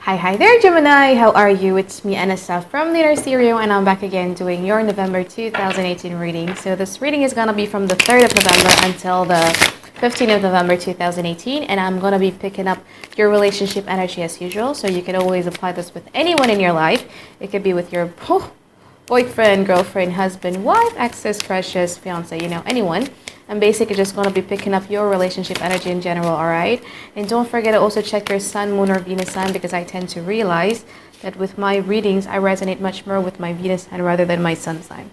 Hi there, Gemini. How are you? It's me, Anessa from theinnerstereo, and I'm back again doing your November 2018 reading. So this reading is going to be from the 3rd of November until the 15th of November 2018, and I'm going to be picking up your relationship energy as usual. So you can always apply this with anyone in your life. It could be with your boyfriend, girlfriend, husband, wife, exes, crushes, fiance, anyone. I'm basically just going to be picking up your relationship energy in general, alright? And don't forget to also check your sun, moon, or Venus sign, because I tend to realize that with my readings, I resonate much more with my Venus sign rather than my sun sign.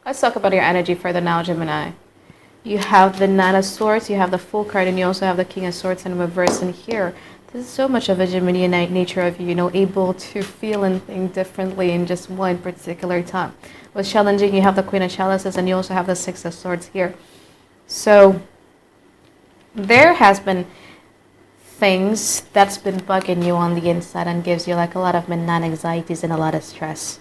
Let's talk about your energy further now, Gemini. You have the Nine of Swords, you have the Full card, and you also have the King of Swords in reverse in here. This is so much of a Geminian nature of you, able to feel and think differently in just one particular time. What's challenging, you have the Queen of Chalices, and you also have the Six of Swords here. So there has been things that's been bugging you on the inside and gives you like a lot of midnight anxieties and a lot of stress.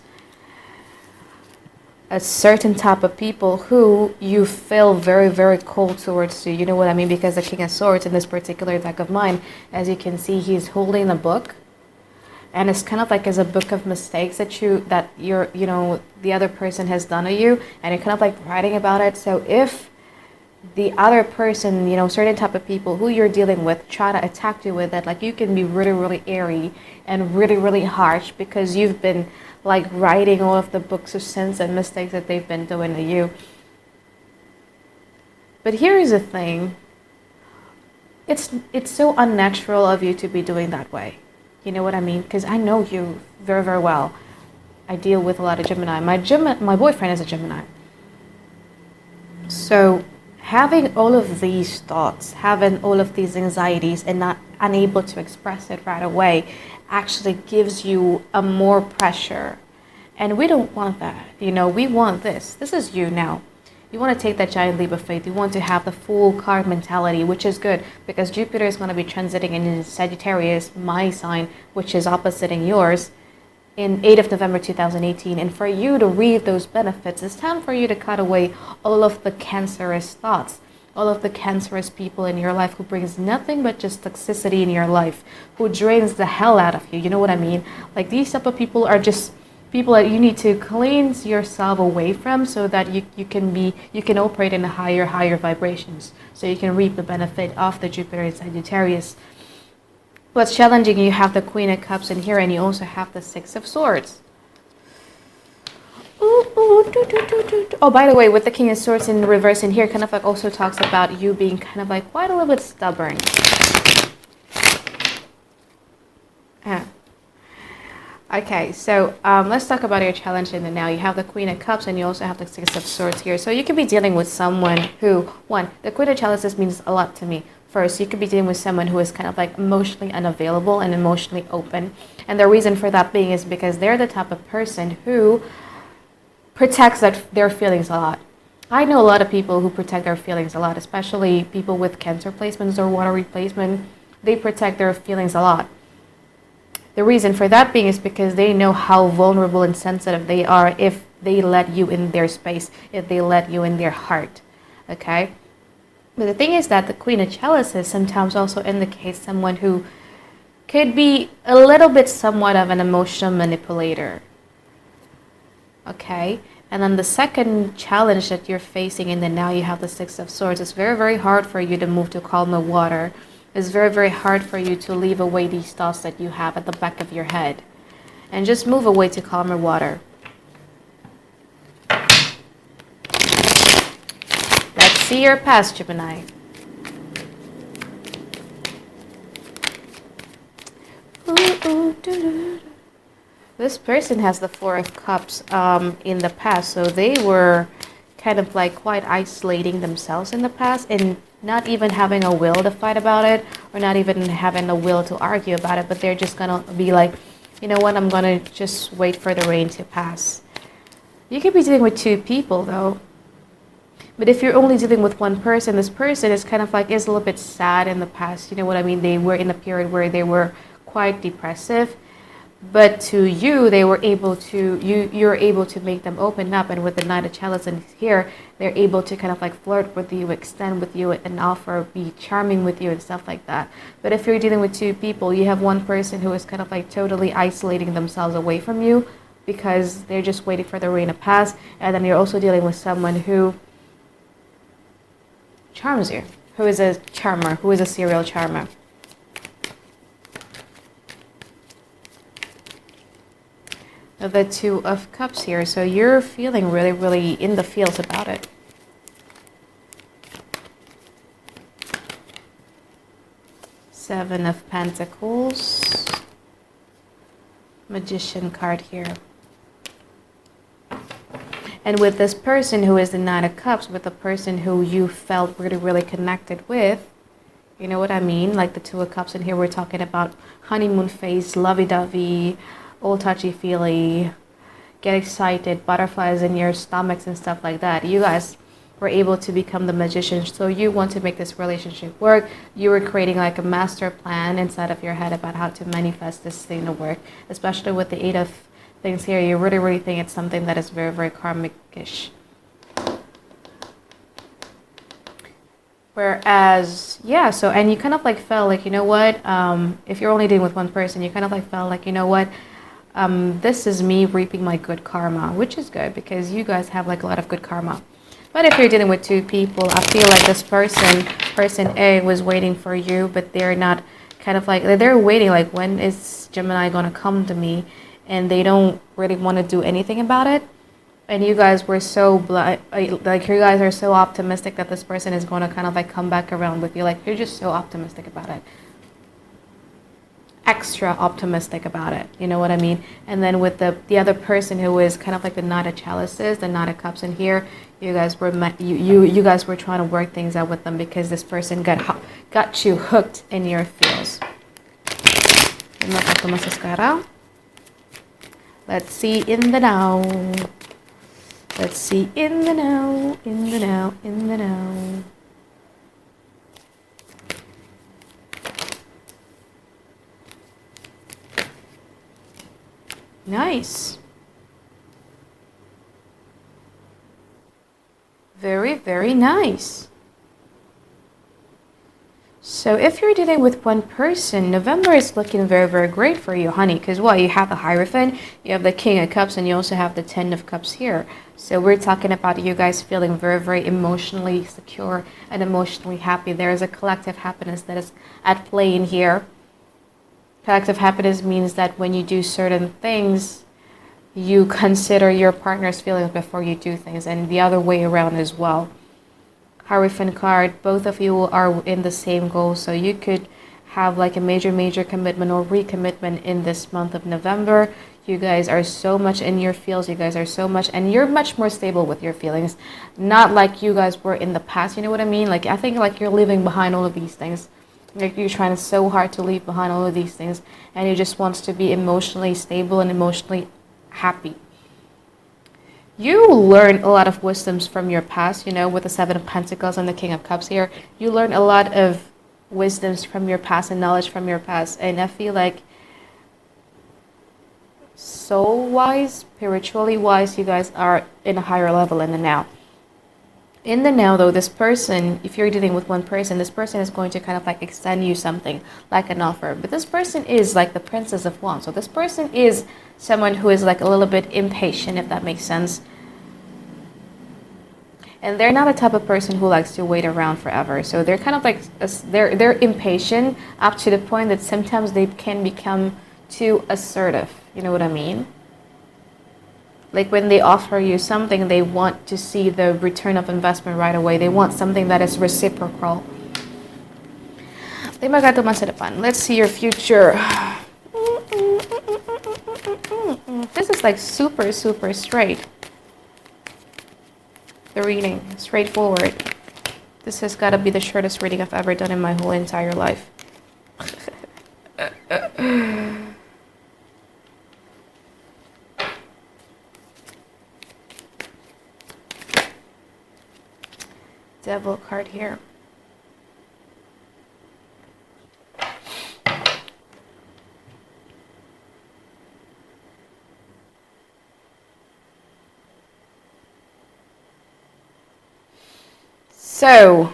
A certain type of people who you feel very, very cold towards you. You know what I mean? Because the King of Swords in this particular deck of mine, as you can see, he's holding a book. And it's kind of like as a book of mistakes that the other person has done to you. And you're kind of like writing about it. So if the other person, certain type of people who you're dealing with try to attack you with that, like you can be really, really airy and really, really harsh because you've been like writing all of the books of sins and mistakes that they've been doing to you. But here's the thing. It's so unnatural of you to be doing that way. You know what I mean? Because I know you very, very well. I deal with a lot of Gemini. My boyfriend is a Gemini. So having all of these thoughts, having all of these anxieties and not unable to express it right away actually gives you a more pressure. And we don't want that. We want this. This is you now. You want to take that giant leap of faith. You want to have the full card mentality, which is good because Jupiter is going to be transiting in Sagittarius, my sign, which is opposite in yours, in 8th of November 2018. And for you to reap those benefits, it's time for you to cut away all of the cancerous thoughts, all of the cancerous people in your life who brings nothing but just toxicity in your life, who drains the hell out of you. You know what I mean? Like these type of people are just people that you need to cleanse yourself away from so that you can operate in higher vibrations. So you can reap the benefit of the Jupiter in Sagittarius. What's challenging, you have the Queen of Cups in here and you also have the Six of Swords. Oh, by the way, with the King of Swords in reverse in here, kind of like also talks about you being kind of like quite a little bit stubborn. Okay, so let's talk about your challenge in the now. You have the Queen of Cups and you also have the Six of Swords here. So you could be dealing with someone who, the Queen of Chalices means a lot to me. First, you could be dealing with someone who is kind of like emotionally unavailable and emotionally open. And the reason for that being is because they're the type of person who protects their feelings a lot. I know a lot of people who protect their feelings a lot, especially people with Cancer placements or water replacement. They protect their feelings a lot. The reason for that being is because they know how vulnerable and sensitive they are if they let you in their space, if they let you in their heart, okay? But the thing is that the Queen of Chalices sometimes also indicates someone who could be a little bit somewhat of an emotional manipulator, okay? And then the second challenge that you're facing in the now, you have the Six of Swords. It's very, very hard for you to move to calmer water. It's very, very hard for you to leave away these thoughts that you have at the back of your head. And just move away to calmer water. Let's see your past, Gemini. This person has the Four of Cups in the past. So they were kind of like quite isolating themselves in the past and not even having a will to fight about it or not even having a will to argue about it, but they're just gonna be like, you know what, I'm gonna just wait for the rain to pass. You could be dealing with two people though, but if you're only dealing with one person, this person is kind of like is a little bit sad in the past. You know what I mean? They were in a period where they were quite depressive. But to you, they were able to, you're able to make them open up. And with the Knight of Chalice in here, they're able to kind of like flirt with you, extend with you, and offer, be charming with you and stuff like that. But if you're dealing with two people, you have one person who is kind of like totally isolating themselves away from you because they're just waiting for the rain to pass. And then you're also dealing with someone who charms you, who is a charmer, who is a serial charmer. The Two of Cups here, so you're feeling really, really in the feels about it. Seven of Pentacles, Magician card here. And with this person who is the Nine of Cups, with the person who you felt really, really connected with, you know what I mean? Like the Two of Cups in here, we're talking about honeymoon phase, lovey-dovey, all touchy-feely, get excited, butterflies in your stomachs and stuff like that. You guys were able to become the magician, so you want to make this relationship work. You were creating like a master plan inside of your head about how to manifest this thing to work, especially with the Eight of Things here. You really, really think it's something that is very, very karmic-ish. Whereas, yeah, so, and you kind of like felt like, you know what, if you're only dealing with one person, you kind of like felt like, you know what, this is me reaping my good karma, which is good because you guys have like a lot of good karma. But if you're dealing with two people, I feel like this person A was waiting for you, but they're not kind of like, they're waiting like, when is Gemini going to come to me? And they don't really want to do anything about it. And you guys were so, like you guys are so optimistic that this person is going to kind of like come back around with you. Like you're just so optimistic about it. Extra optimistic about it, you know what I mean? And then with the other person who is kind of like the Knight of Chalices, the Knight of Cups in here, you guys were you guys were trying to work things out with them because this person got you hooked in your feels. Let's see in the now. Let's see in the now, in the now, in the now. Nice. Very, very nice. So if you're dealing with one person, November is looking very, very great for you, honey. Because what? You have the Hierophant, you have the King of Cups, and you also have the Ten of Cups here. So we're talking about you guys feeling very, very emotionally secure and emotionally happy. There is a collective happiness that is at play in here. Collective happiness means that when you do certain things, you consider your partner's feelings before you do things, and the other way around as well. Hierophant card, both of you are in the same goal, so you could have like a major commitment or recommitment in this month of November. You guys are so much in your feels, you guys are so much, and you're much more stable with your feelings, not like you guys were in the past, you know what I mean? Like I think like you're leaving behind all of these things. Like you're trying so hard to leave behind all of these things, and you just want to be emotionally stable and emotionally happy. You learn a lot of wisdoms from your past, you know, with the Seven of Pentacles and the King of Cups here. You learn a lot of wisdoms from your past and knowledge from your past. And I feel like soul-wise, spiritually wise, you guys are in a higher level in the now. In the now, though, this person, if you're dealing with one person, this person is going to kind of like extend you something, like an offer. But this person is like the Princess of Wands. So this person is someone who is like a little bit impatient, if that makes sense. And they're not a type of person who likes to wait around forever. So they're kind of like, they're impatient up to the point that sometimes they can become too assertive. You know what I mean? Like when they offer you something, they want to see the return of investment right away. They want something that is reciprocal. Let's see your future. This is like super straight. The reading, straightforward. This has got to be the shortest reading I've ever done in my whole entire life. Devil card here. So,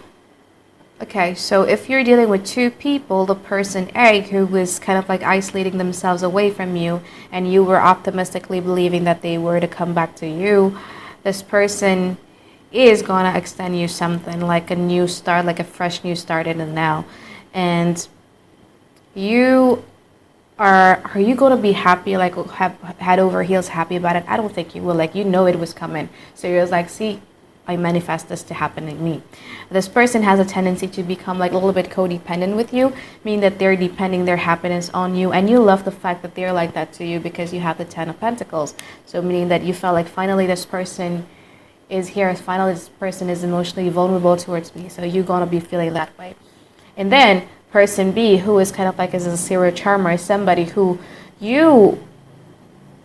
okay, so if you're dealing with two people, the person A who was kind of like isolating themselves away from you, and you were optimistically believing that they were to come back to you, this person is gonna extend you something like a new start, like a fresh new start in the now. And you are you gonna be happy, like head over heels happy about it? I don't think you will. Like, you know it was coming, so you're like, see, I manifest this to happen in me. This person has a tendency to become like a little bit codependent with you, meaning that they're depending their happiness on you, and you love the fact that they're like that to you because you have the Ten of Pentacles. So meaning that you felt like finally this person is here, finally this person is emotionally vulnerable towards me, so you're gonna be feeling that way. And then person B, who is kind of like as a serial charmer, is somebody who you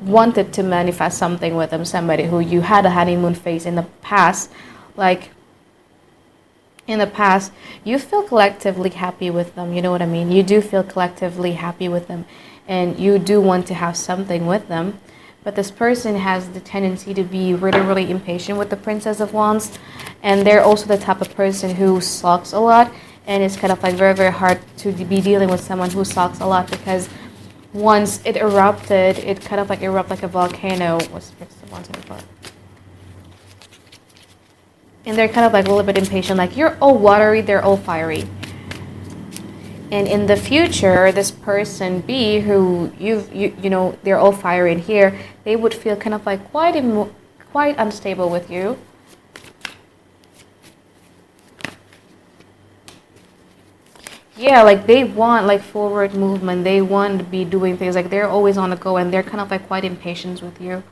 wanted to manifest something with them, somebody who you had a honeymoon phase in the past. Like, in the past, you feel collectively happy with them, you know what I mean? You do feel collectively happy with them, and you do want to have something with them. But this person has the tendency to be really, really impatient with the Princess of Wands, and they're also the type of person who sulks a lot, and it's kind of like very, very hard to be dealing with someone who sulks a lot, because once it erupted, it kind of like erupted like a volcano. What's the one to the And they're kind of like a little bit impatient, like you're all watery, they're all fiery. And in the future, this person B, who you know, they're all fiery in here, they would feel kind of like quite unstable with you. Yeah, like they want like forward movement. They want to be doing things. Like they're always on the go, and they're kind of like quite impatient with you.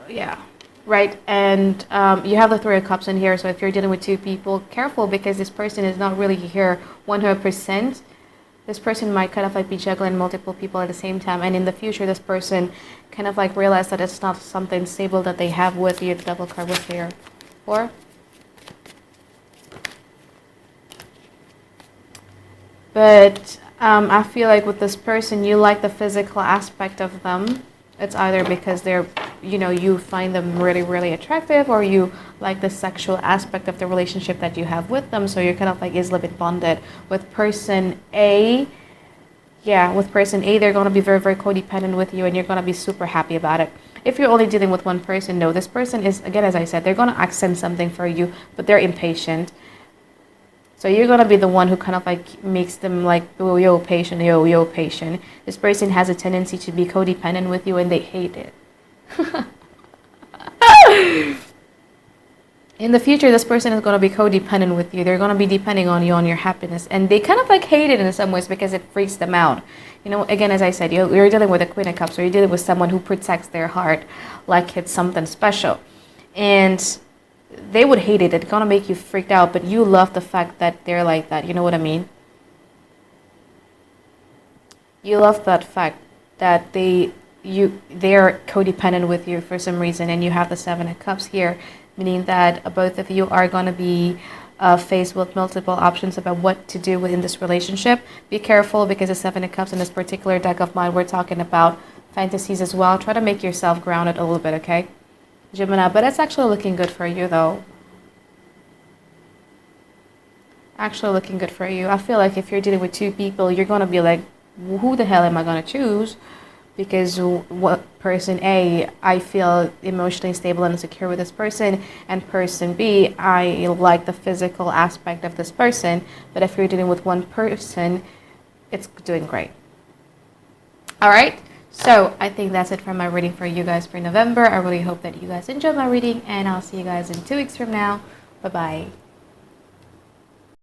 Yeah, right. And you have the Three of Cups in here. So if you're dealing with two people, careful, because this person is not really here 100%. This person might kind of like be juggling multiple people at the same time, and in the future this person kind of like realize that it's not something stable that they have with you. The Devil card was here. Or but I feel like with this person, you like the physical aspect of them. It's either because they're, you know, you find them really, really attractive, or you like the sexual aspect of the relationship that you have with them. So you're kind of like is a little bit bonded with person A. Yeah, with person A, they're going to be very, very codependent with you, and you're going to be super happy about it. If you're only dealing with one person, no, this person is, again, as I said, they're going to accent something for you, but they're impatient. So you're going to be the one who kind of like makes them like, oh, yo, patient, yo, patient. This person has a tendency to be codependent with you, and they hate it. In the future, this person is going to be codependent with you. They're going to be depending on you, on your happiness. And they kind of like hate it in some ways because it freaks them out. You know, again, as I said, you're dealing with a Queen of Cups, or you're dealing with someone who protects their heart like it's something special. And they would hate it. It's going to make you freaked out, but you love the fact that they're like that. You know what I mean? You love that fact that they're codependent with you for some reason, and you have the Seven of Cups here, meaning that both of you are going to be faced with multiple options about what to do within this relationship. Be careful, because the Seven of Cups in this particular deck of mine, we're talking about fantasies as well. Try to make yourself grounded a little bit, okay, Gemini? But it's actually looking good for you, though. Actually looking good for you. I feel like if you're dealing with two people, you're going to be like, who the hell am I going to choose? Because what person A, I feel emotionally stable and secure with this person, and person B, I like the physical aspect of this person. But if you're dealing with one person, it's doing great. All right, so I think that's it for my reading for you guys for November. I really hope that you guys enjoyed my reading, and I'll see you guys in 2 weeks from now. Bye-bye.